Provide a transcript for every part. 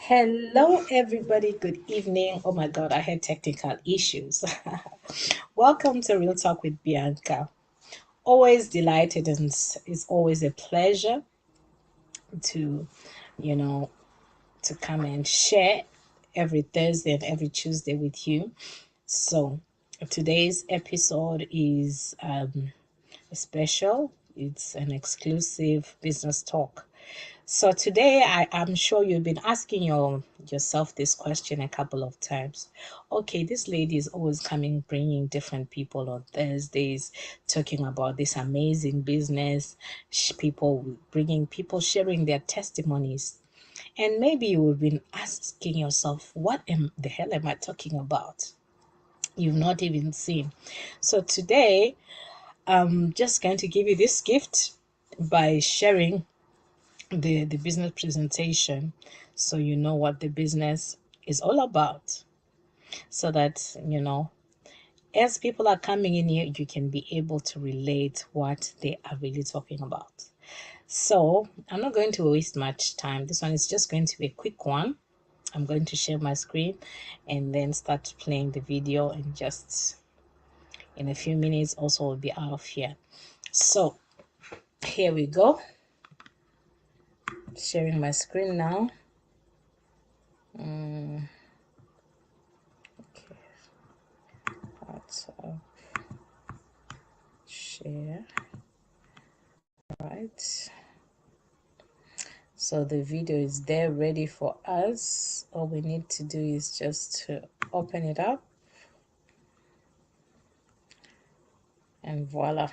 Hello, everybody. Good evening. Oh my God, I had technical issues. Welcome to Real Talk with Bianca. Always delighted, and it's always a pleasure to, you know, to come and share every Thursday and every Tuesday with you. So, today's episode is special. It's an exclusive business talk. So today, I'm sure you've been asking yourself this question a couple of times. Okay, this lady is always coming, bringing different people on Thursdays, talking about this amazing business. People bringing people sharing their testimonies, and maybe you've been asking yourself, "What the hell am I talking about?" You've not even seen. So today, I'm just going to give you this gift by sharing the business presentation so you know what the business is all about, so that as people are coming in here, you can be able to relate what they are really talking about. So I'm not going to waste much time. This one is just going to be a quick one. I'm going to share my screen and then start playing the video, and just in a few minutes also will be out of here. So here we go, sharing my screen now. Okay, WhatsApp, share. Right, so the video is there ready for us. All we need to do is just to open it up, and voila.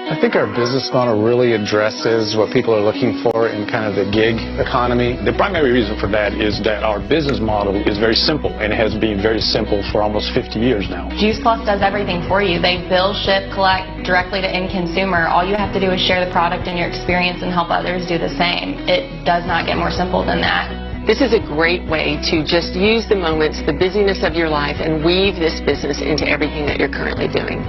I think our business model really addresses what people are looking for in kind of the gig economy. The primary reason for that is that our business model is very simple, and it has been very simple for almost 50 years now. Juice Plus does everything for you. They bill, ship, collect directly to end consumer. All you have to do is share the product and your experience and help others do the same. It does not get more simple than that. This is a great way to just use the moments, the busyness of your life, and weave this business into everything that you're currently doing.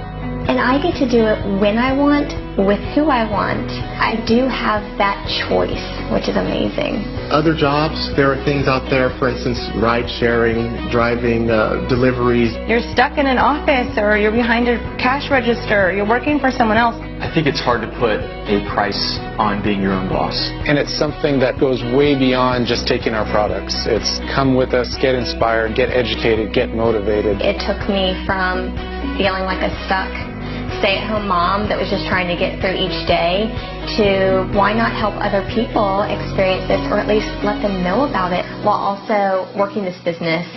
And I get to do it when I want, with who I want. I do have that choice, which is amazing. Other jobs, there are things out there, for instance, ride sharing, driving, deliveries. You're stuck in an office, or you're behind a cash register, or you're working for someone else. I think it's hard to put a price on being your own boss. And it's something that goes way beyond just taking our products. It's come with us, get inspired, get educated, get motivated. It took me from feeling like a stuck stay-at-home mom that was just trying to get through each day to why not help other people experience this, or at least let them know about it, while also working this business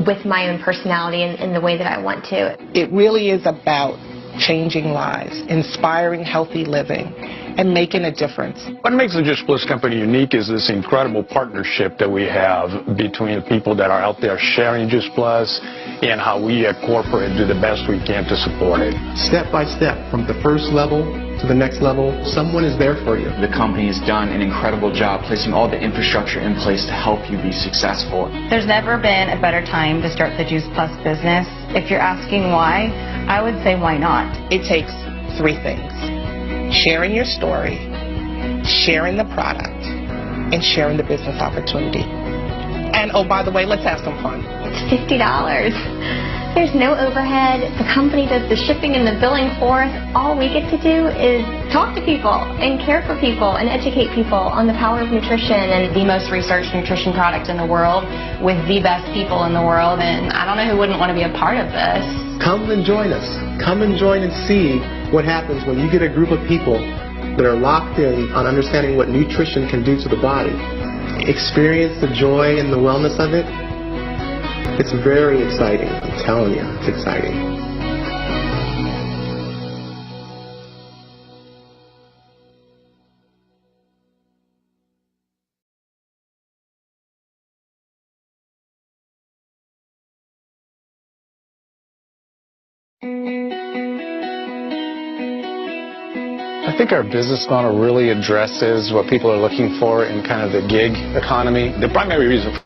with my own personality and in the way that I want to. It really is about changing lives, inspiring healthy living, and making a difference. What makes the Juice Plus company unique is this incredible partnership that we have between the people that are out there sharing Juice Plus, and how we at corporate do the best we can to support it. Step by step, from the first level to the next level, someone is there for you. The company has done an incredible job placing all the infrastructure in place to help you be successful. There's never been a better time to start the Juice Plus business. If you're asking why, I would say why not? It takes three things: sharing your story, sharing the product, and sharing the business opportunity. And oh, by the way, let's have some fun. It's $50. There's no overhead. The company does the shipping and the billing for us. All we get to do is talk to people and care for people and educate people on the power of nutrition. And The most researched nutrition product in the world with the best people in the world, and I don't know who wouldn't want to be a part of this. Come and join us. Come and join and see what happens when you get a group of people that are locked in on understanding what nutrition can do to the body. Experience the joy and the wellness of it. It's very exciting. I'm telling you, it's exciting. I think our business model really addresses what people are looking for in kind of the gig economy. The primary reason for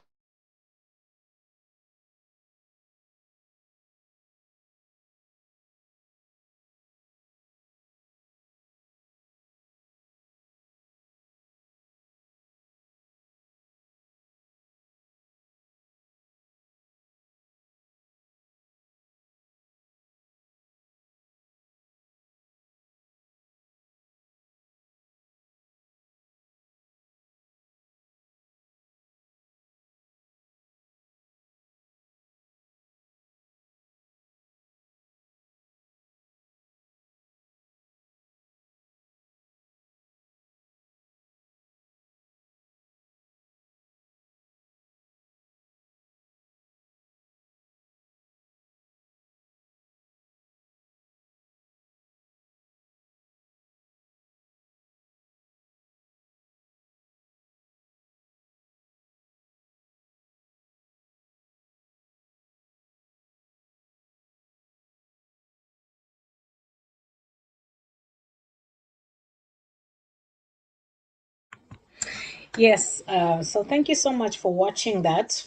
Yes. So thank you so much for watching that.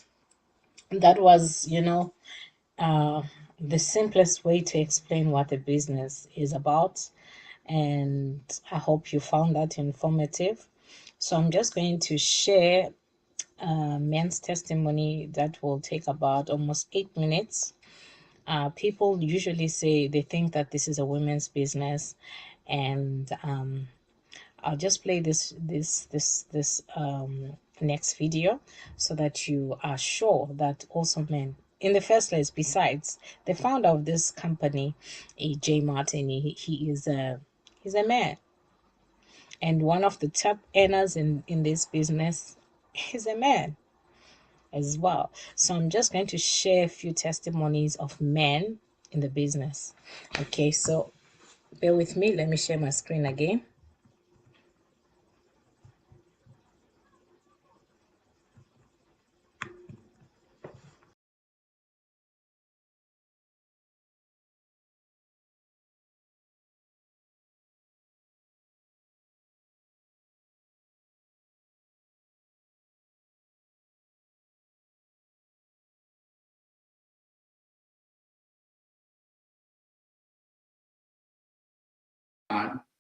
That was, uh, the simplest way to explain what a business is about. And I hope you found that informative. So I'm just going to share a man's testimony that will take about almost 8 minutes. People usually say they think that this is a women's business, and I'll just play this next video so that you are sure that also men. In the first place, besides the founder of this company, Jay Martin, he's a man, and one of the top earners in this business is a man as well. So I'm just going to share a few testimonies of men in the business. Okay, so bear with me. Let me share my screen again.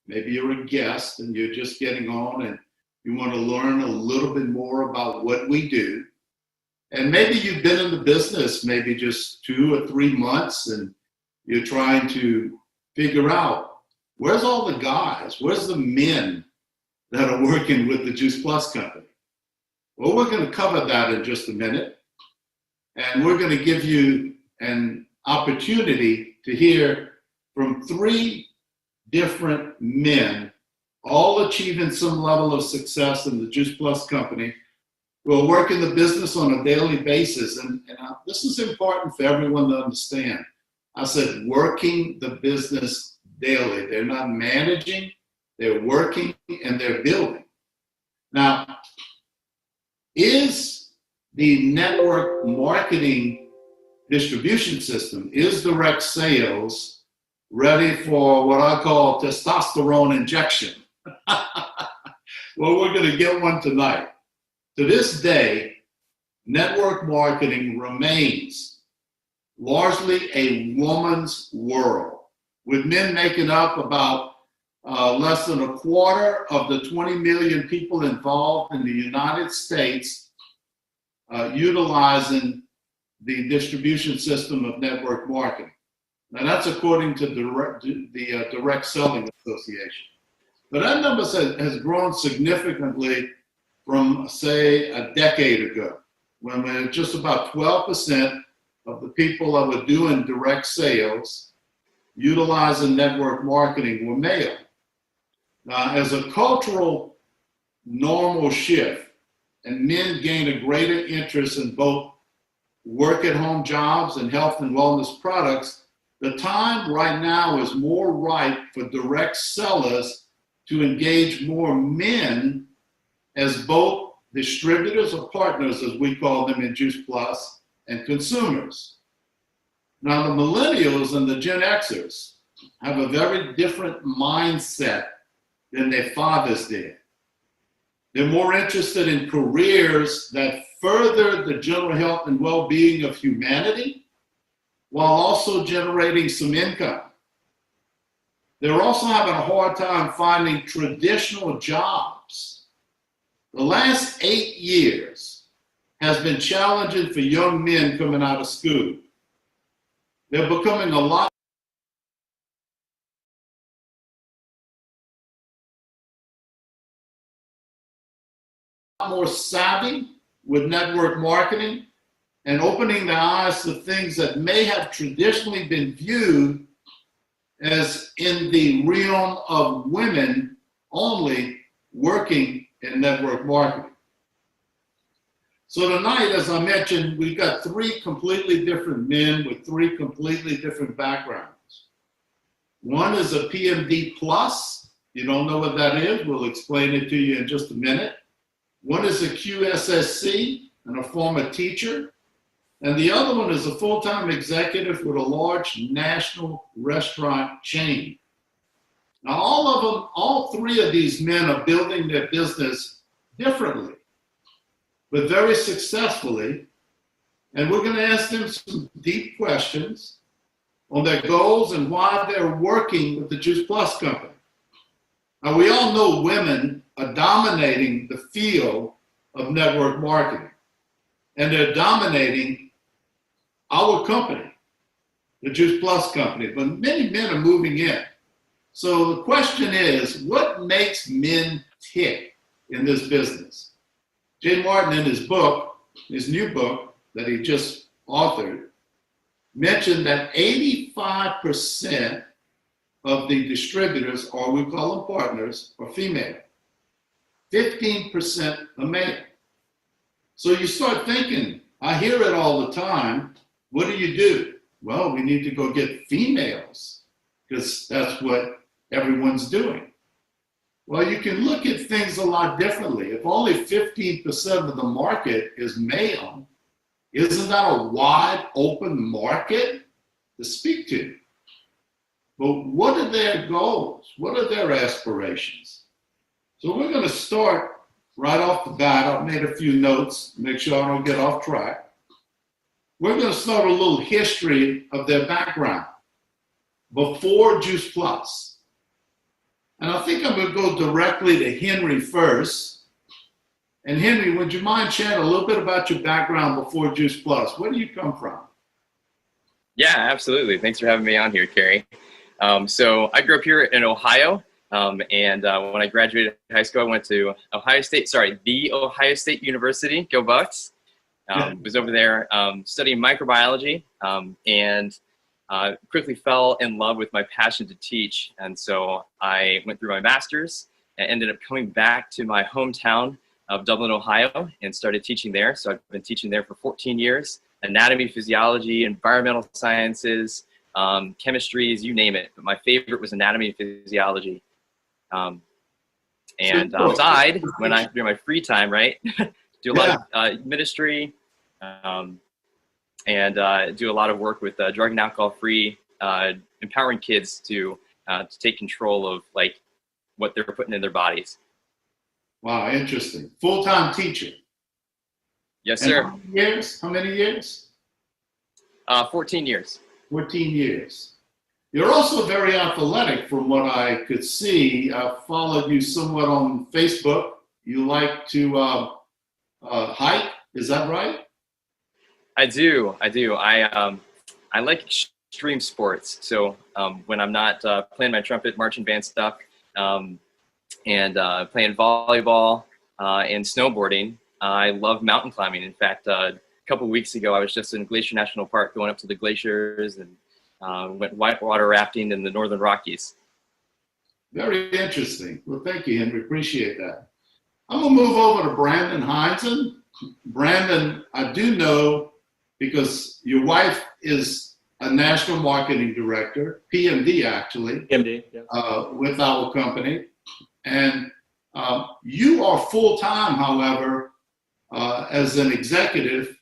Maybe you're a guest and you're just getting on and you want to learn a little bit more about what we do. And maybe you've been in the business maybe just 2 or 3 months and you're trying to figure out where's all the guys, where's the men that are working with the Juice Plus company. Well, we're going to cover that in just a minute. And we're going to give you an opportunity to hear from 3 different men, all achieving some level of success in the Juice Plus company, who are working the business on a daily basis. And this is important for everyone to understand. I said working the business daily. They're not managing, they're working and they're building. Now, is the network marketing distribution system, is direct sales ready for what I call testosterone injection? Well, we're going to get one tonight. To this day, network marketing remains largely a woman's world, with men making up about less than a quarter of the 20 million people involved in the United States utilizing the distribution system of network marketing. Now that's according to the Direct Selling Association. But that number has grown significantly from, say, a decade ago, when just about 12% of the people that were doing direct sales, utilizing network marketing, were male. Now, as a cultural normal shift, and men gain a greater interest in both work-at-home jobs and health and wellness products, the time right now is more ripe for direct sellers to engage more men as both distributors or partners, as we call them in Juice Plus, and consumers. Now, the millennials and the Gen Xers have a very different mindset than their fathers did. They're more interested in careers that further the general health and well-being of humanity, while also generating some income. They're also having a hard time finding traditional jobs. The last 8 years has been challenging for young men coming out of school. They're becoming a lot more savvy with network marketing and opening their eyes to things that may have traditionally been viewed as in the realm of women only working in network marketing. So tonight, as I mentioned, we've got 3 completely different men with 3 completely different backgrounds. One is a PMD plus. You don't know what that is, we'll explain it to you in just a minute. One is a QSSC and a former teacher. And the other one is a full-time executive with a large national restaurant chain. Now, all 3 of these men are building their business differently. but very successfully. And we're going to ask them some deep questions on their goals and why they're working with the Juice Plus company. Now, we all know women are dominating the field of network marketing, and they're dominating our company, the Juice Plus company, but many men are moving in. So the question is, what makes men tick in this business? Jay Martin, in his book, his new book that he just authored, mentioned that 85% of the distributors, or we call them partners, are female. 15% are male. So you start thinking, I hear it all the time, what do you do? Well, we need to go get females, because that's what everyone's doing. Well, you can look at things a lot differently. If only 15% of the market is male, isn't that a wide open market to speak to? But what are their goals? What are their aspirations? So we're going to start right off the bat. I've made a few notes, make sure I don't get off track. We're going to start a little history of their background before Juice Plus. And I think I'm going to go directly to Henry first. And Henry, would you mind sharing a little bit about your background before Juice Plus? Where do you come from? Yeah, absolutely. Thanks for having me on here, Kerry. So I grew up here in Ohio, and when I graduated high school, I went to the Ohio State University, go Bucks. Was over there studying microbiology, and quickly fell in love with my passion to teach. And so I went through my master's and ended up coming back to my hometown of Dublin, Ohio, and started teaching there. So I've been teaching there for 14 years, anatomy, physiology, environmental sciences, chemistries, you name it. But my favorite was anatomy and physiology. Outside, when I do my free time, right, do a lot of ministry, and do a lot of work with drug and alcohol-free, empowering kids to take control of like what they're putting in their bodies. Wow, interesting. Full-time teacher. Yes, sir. How many years? 14 years. 14 years. You're also very athletic from what I could see. I followed you somewhat on Facebook. You like to hike, is that right? I do. I like extreme sports. So when I'm not playing my trumpet, marching band stuff, and playing volleyball and snowboarding, I love mountain climbing. In fact, a couple of weeks ago, I was just in Glacier National Park going up to the glaciers and went whitewater rafting in the Northern Rockies. Very interesting. Well, thank you, Henry. Appreciate that. I'm going to move over to Brandon Heinzen. Brandon, I do know because your wife is a national marketing director, PMD actually, PMD, yeah. With our company. And you are full-time, however, as an executive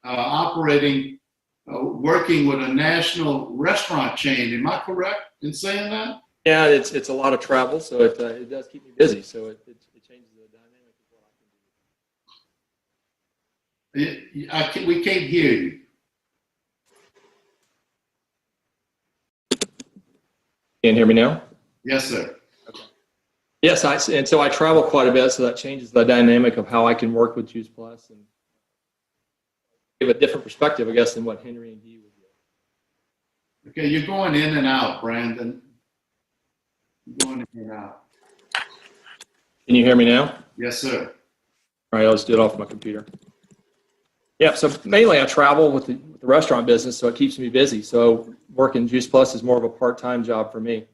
operating, working with a national restaurant chain. Am I correct in saying that? Yeah, it's a lot of travel, so it does keep me busy. So it changes the dynamic of what I can do. We can't hear you. Can you hear me now? Yes, sir. Okay. Yes, and so I travel quite a bit, so that changes the dynamic of how I can work with Juice Plus and give a different perspective, I guess, than what Henry and Guy would give. Okay, you're going in and out, Brandon. You're going in and out. Can you hear me now? Yes, sir. All right, I'll just do it off my computer. Yeah, so mainly I travel with the restaurant business, so it keeps me busy. So working Juice Plus is more of a part-time job for me.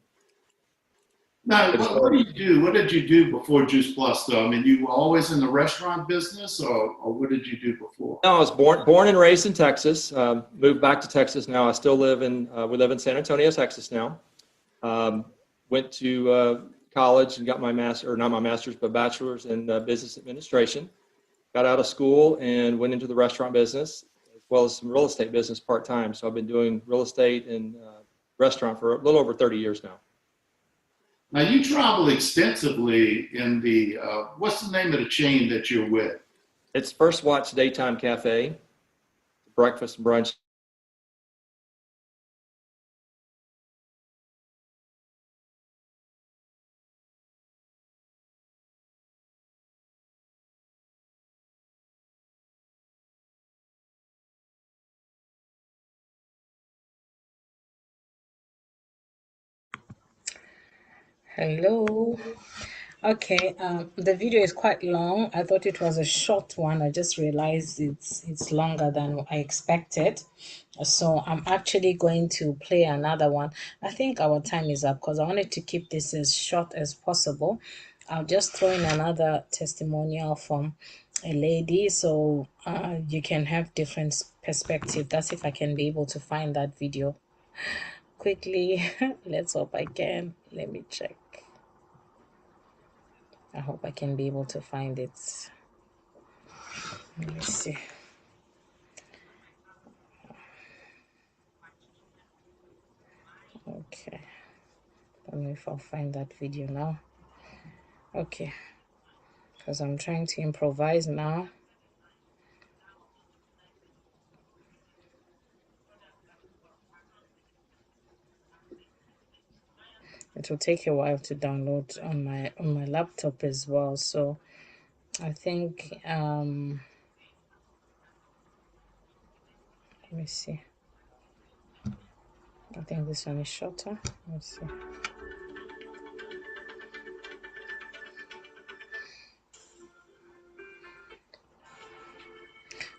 Now, what do you do? What did you do before Juice Plus, though? I mean, you were always in the restaurant business, or what did you do before? No, I was born and raised in Texas. Moved back to Texas now. I still live we live in San Antonio, Texas now. Went to college and got my master's, but bachelor's in business administration. Got out of school and went into the restaurant business as well as some real estate business part-time. So I've been doing real estate and restaurant for a little over 30 years now. Now, you travel extensively in the, what's the name of the chain that you're with? It's First Watch Daytime Cafe, breakfast and brunch. Hello. Okay, the video is quite long. I thought it was a short one. I just realized it's longer than I expected. So I'm actually going to play another one. I think our time is up because I wanted to keep this as short as possible. I'll just throw in another testimonial from a lady so you can have different perspective. That's if I can be able to find that video quickly. Let's hope I can. Let me check. I hope I can be able to find it. Let me see. Okay. I don't know if I'll find that video now. Okay. Because I'm trying to improvise now. It will take a while to download on my laptop as well. So I think let me see. I think this one is shorter. Let's see.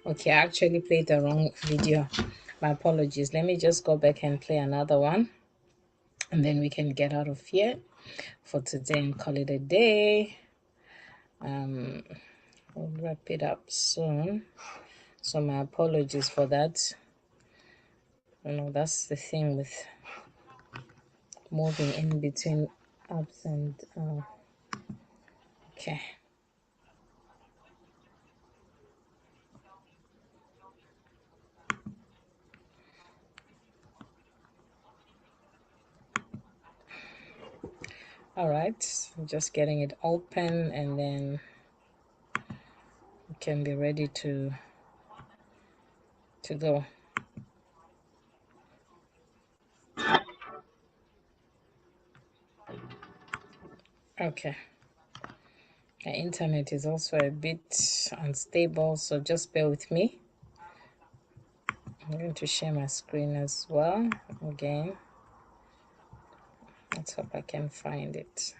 Okay, I actually played the wrong video. My apologies. Let me just go back and play another one, and then we can get out of here for today and call it a day. We'll wrap it up soon. So my apologies for that. You know, that's the thing with moving in between apps and okay. All right, I'm just getting it open, and then we can be ready to go. Okay. The internet is also a bit unstable, so just bear with me. I'm going to share my screen as well again. Let's hope I can find it.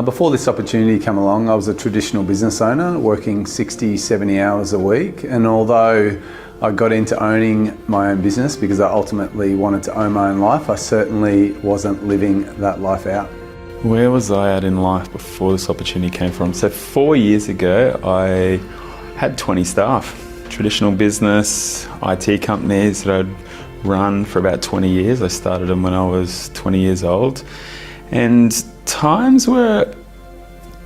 Before this opportunity came along, I was a traditional business owner working 60, 70 hours a week. And although I got into owning my own business because I ultimately wanted to own my own life, I certainly wasn't living that life out. Where was I at in life before this opportunity came from? So 4 years ago, I had 20 staff. Traditional business, IT companies that I'd run for about 20 years. I started them when I was 20 years old. And times were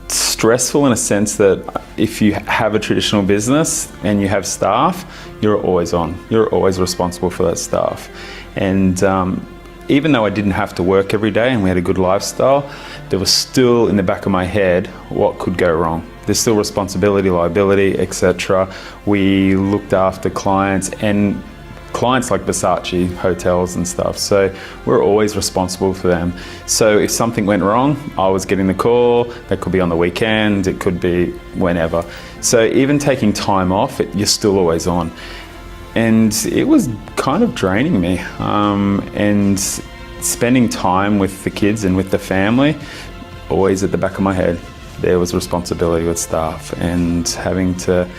stressful in a sense that if you have a traditional business and you have staff, you're always on. You're always responsible for that staff. And even though I didn't have to work every day and we had a good lifestyle, there was still in the back of my head what could go wrong. There's still responsibility, liability, etc. We looked after clients and clients like Versace, hotels and stuff, so we're always responsible for them. So if something went wrong, I was getting the call. That could be on the weekend, it could be whenever. So even taking time off, you're still always on. And it was kind of draining me. And spending time with the kids and with the family, always at the back of my head, there was responsibility with staff and having to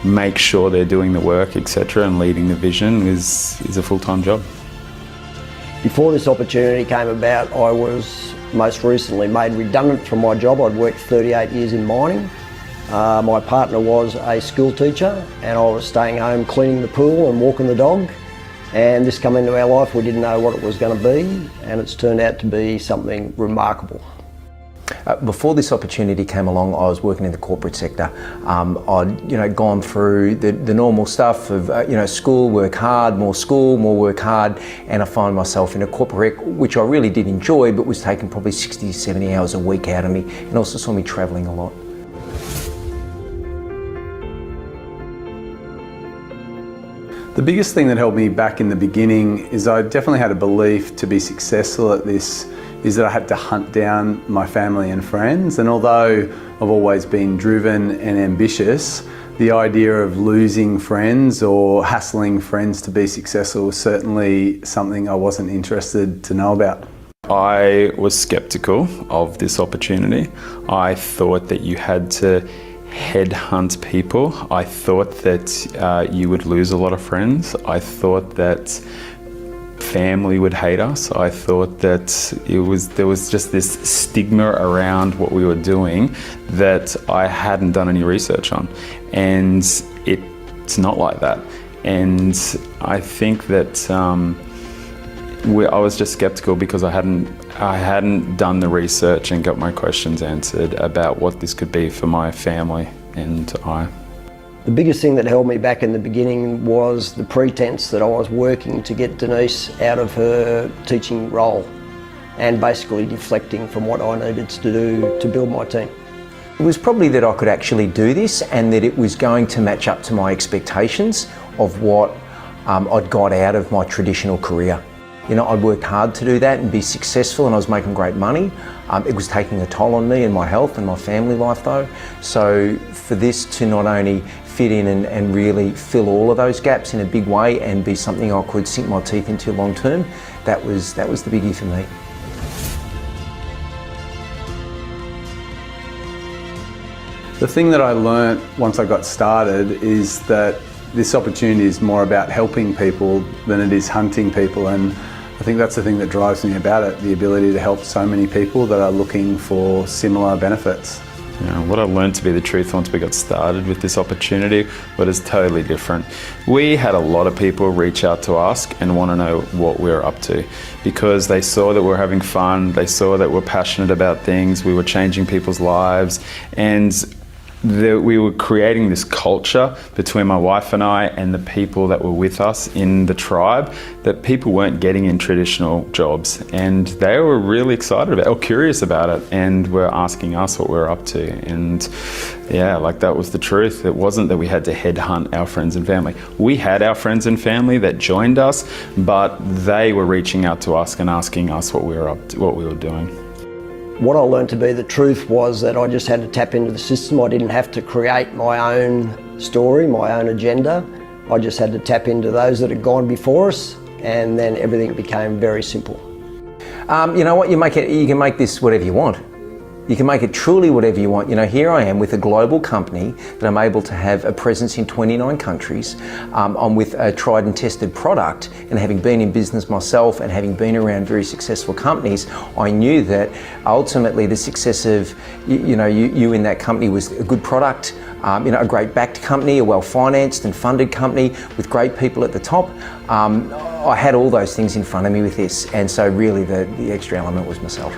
make sure they're doing the work, etc., and leading the vision is a full-time job. Before this opportunity came about, I was most recently made redundant from my job. I'd worked 38 years in mining. My partner was a school teacher and I was staying home cleaning the pool and walking the dog. And this came into our life, we didn't know what it was going to be, and it's turned out to be something remarkable. Before this opportunity came along, I was working in the corporate sector. I'd gone through the normal stuff of school, work hard, more work hard, and I find myself in a corporate, which I really did enjoy, but was taking probably 60, 70 hours a week out of me, and also saw me travelling a lot. The biggest thing that held me back in the beginning is I definitely had a belief to be successful at this is that I had to hunt down my family and friends, and although I've always been driven and ambitious, the idea of losing friends or hassling friends to be successful was certainly something I wasn't interested to know about. I was skeptical of this opportunity. I thought that you had to headhunt people. I thought that you would lose a lot of friends. I thought that family would hate us. I thought that there was just this stigma around what we were doing that I hadn't done any research on, and it's not like that. And I think that I was just skeptical because I hadn't done the research and got my questions answered about what this could be for my family and I. The biggest thing that held me back in the beginning was the pretense that I was working to get Denise out of her teaching role and basically deflecting from what I needed to do to build my team. It was probably that I could actually do this and that it was going to match up to my expectations of what I'd got out of my traditional career. I'd worked hard to do that and be successful, and I was making great money. It was taking a toll on me and my health and my family life though. So for this to not only fit in and really fill all of those gaps in a big way and be something I could sink my teeth into long term, that was the biggie for me. The thing that I learnt once I got started is that this opportunity is more about helping people than it is hunting people, and I think that's the thing that drives me about it, the ability to help so many people that are looking for similar benefits. What I learned to be the truth once we got started with this opportunity was totally different. We had a lot of people reach out to us and want to know what we're up to because they saw that we're having fun, they saw that we're passionate about things, we were changing people's lives, and we were creating this culture between my wife and I and the people that were with us in the tribe that people weren't getting in traditional jobs, and they were really excited about it, or curious about it, and were asking us what we're up to. And yeah, that was the truth. It wasn't that we had to headhunt our friends and family. We had our friends and family that joined us, but they were reaching out to us and asking us what we were up to, what we were doing. What I learned to be the truth was that I just had to tap into the system. I didn't have to create my own story, my own agenda. I just had to tap into those that had gone before us, and then everything became very simple. You know what, you can make this whatever you want. You can make it truly whatever you want. Here I am with a global company that I'm able to have a presence in 29 countries. I'm with a tried and tested product, and having been in business myself and having been around very successful companies, I knew that ultimately the success of you in that company was a good product, a great backed company, a well-financed and funded company with great people at the top. I had all those things in front of me with this, and so really the extra element was myself.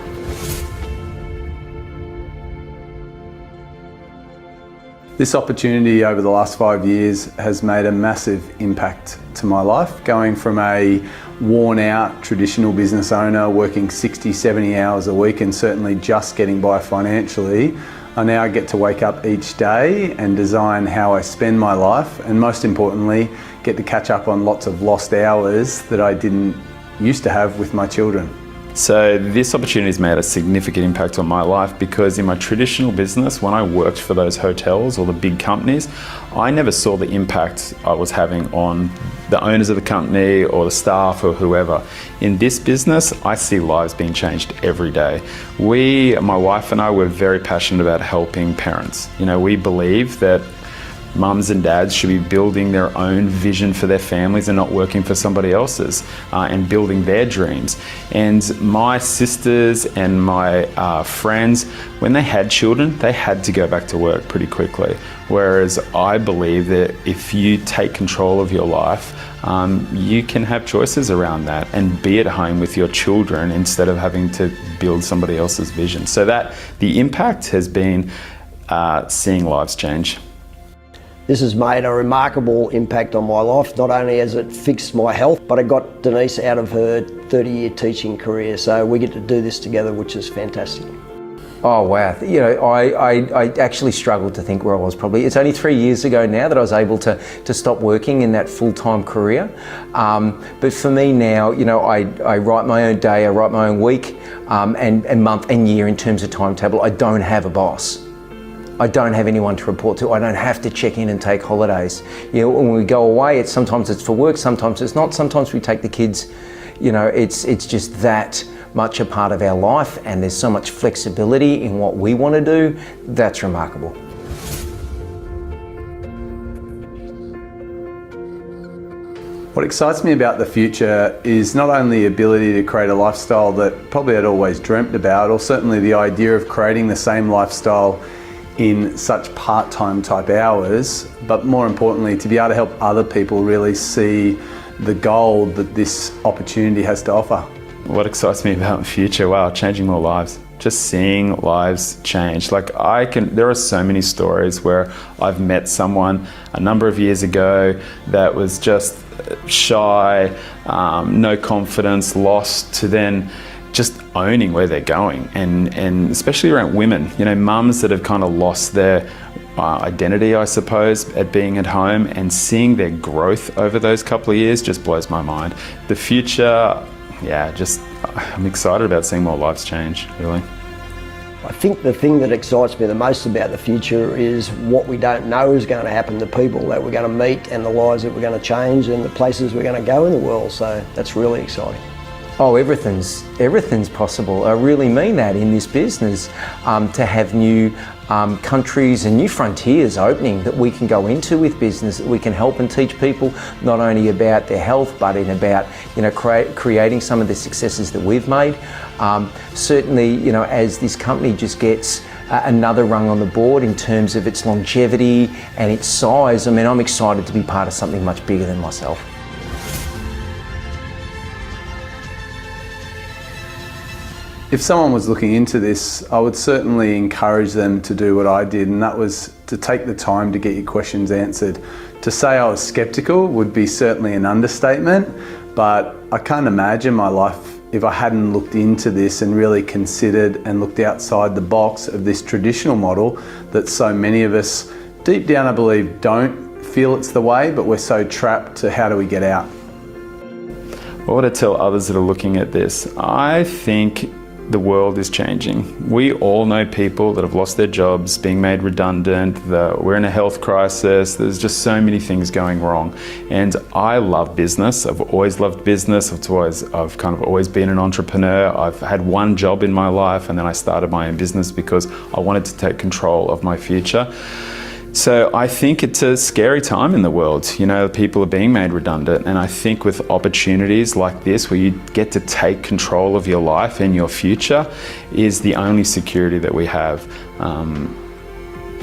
This opportunity over the last 5 years has made a massive impact to my life. Going from a worn out traditional business owner working 60, 70 hours a week and certainly just getting by financially, I now get to wake up each day and design how I spend my life, and most importantly, get to catch up on lots of lost hours that I didn't used to have with my children. So this opportunity has made a significant impact on my life because in my traditional business, when I worked for those hotels or the big companies, I never saw the impact I was having on the owners of the company or the staff or whoever. In this business, I see lives being changed every day. My wife and I, were very passionate about helping parents. We believe that mums and dads should be building their own vision for their families and not working for somebody else's, and building their dreams. And my sisters and my friends, when they had children, they had to go back to work pretty quickly. Whereas I believe that if you take control of your life, you can have choices around that and be at home with your children instead of having to build somebody else's vision. So that the impact has been seeing lives change. This has made a remarkable impact on my life. Not only has it fixed my health, but it got Denise out of her 30-year teaching career. So we get to do this together, which is fantastic. Oh wow, you know, I actually struggled to think where I was probably. It's only 3 years ago now that I was able to stop working in that full-time career. But for me now, you know, I write my own day, I write my own week, and month and year in terms of timetable. I don't have a boss. I don't have anyone to report to. I don't have to check in and take holidays. You know, when we go away, sometimes it's for work, sometimes it's not. Sometimes we take the kids. You know, it's just that much a part of our life, and there's so much flexibility in what we want to do. That's remarkable. What excites me about the future is not only the ability to create a lifestyle that probably I'd always dreamt about, or certainly the idea of creating the same lifestyle in such part-time type hours, but more importantly, to be able to help other people really see the gold that this opportunity has to offer. What excites me about the future? Wow, changing more lives. Just seeing lives change. Like there are so many stories where I've met someone a number of years ago that was just shy, no confidence, lost, to then just owning where they're going, and especially around women, you know, mums that have kind of lost their identity, I suppose, at being at home, and seeing their growth over those couple of years just blows my mind. The future, yeah, I'm excited about seeing more lives change, really. I think the thing that excites me the most about the future is what we don't know is going to happen, the people that we're going to meet and the lives that we're going to change and the places we're going to go in the world. So that's really exciting. Oh, everything's possible. I really mean that in this business, to have new countries and new frontiers opening that we can go into with business, that we can help and teach people not only about their health, but in about, you know, creating some of the successes that we've made. Certainly, you know, as this company just gets another rung on the board in terms of its longevity and its size, I mean, I'm excited to be part of something much bigger than myself. If someone was looking into this, I would certainly encourage them to do what I did, and that was to take the time to get your questions answered. To say I was skeptical would be certainly an understatement, but I can't imagine my life if I hadn't looked into this and really considered and looked outside the box of this traditional model that so many of us, deep down I believe, don't feel it's the way, but we're so trapped to how do we get out. What would I tell others that are looking at this? I think the world is changing. We all know people that have lost their jobs, being made redundant, we're in a health crisis, there's just so many things going wrong. And I love business, I've always loved business, I've kind of always been an entrepreneur. I've had one job in my life and then I started my own business because I wanted to take control of my future. So I think it's a scary time in the world. You know, people are being made redundant, and I think with opportunities like this where you get to take control of your life and your future is the only security that we have.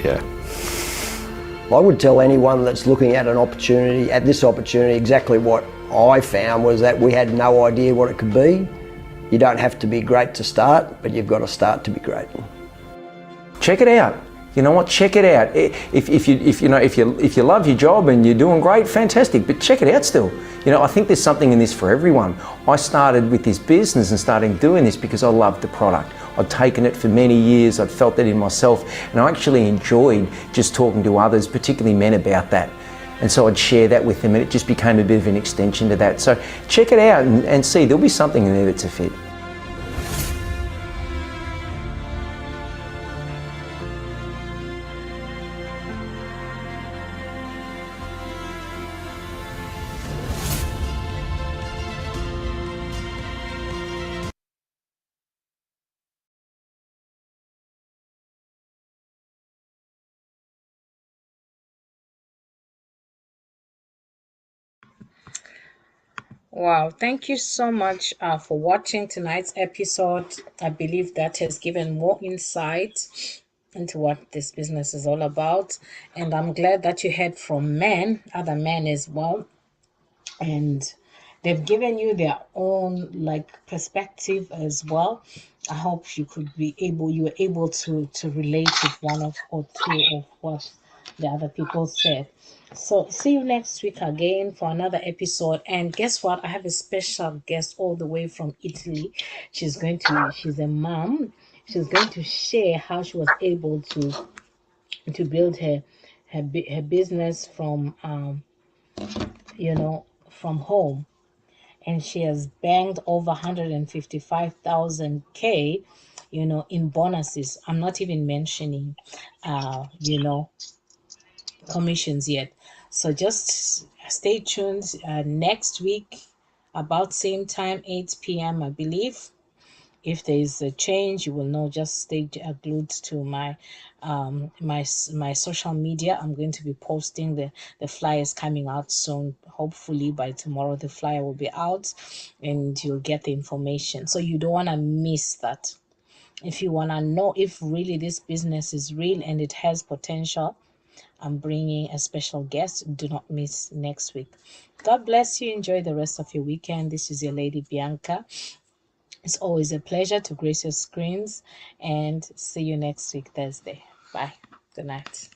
Yeah. I would tell anyone that's looking at this opportunity, exactly what I found was that we had no idea what it could be. You don't have to be great to start, but you've got to start to be great. Check it out. You know what? Check it out. If you love your job and you're doing great, fantastic. But check it out still. You know, I think there's something in this for everyone. I started with this business and started doing this because I loved the product. I'd taken it for many years. I'd felt that in myself, and I actually enjoyed just talking to others, particularly men, about that. And so I'd share that with them, and it just became a bit of an extension to that. So check it out and see. There'll be something in there that's a fit. Wow, thank you so much for watching tonight's episode. I believe that has given more insight into what this business is all about. And I'm glad that you heard from men, other men as well, and they've given you their own like perspective as well. I hope you were able to relate with one of or two of what the other people said. So see you next week again for another episode. And guess what, I have a special guest all the way from Italy. She's a mom. She's going to share how she was able to build her business from from home, and she has banked over 155,000 K, in bonuses. I'm not even mentioning, uh, you know, commissions yet. So just stay tuned next week about same time, 8 p.m. I believe. If there is a change, you will know. Just stay glued to my social media. I'm going to be posting the flyers coming out soon. Hopefully by tomorrow the flyer will be out, and you'll get the information. So you don't want to miss that. If you want to know if really this business is real and it has potential, I'm bringing a special guest. Do not miss next week. God bless you. Enjoy the rest of your weekend. This is your lady Bianca. It's always a pleasure to grace your screens, and see you next week, Thursday. Bye. Good night.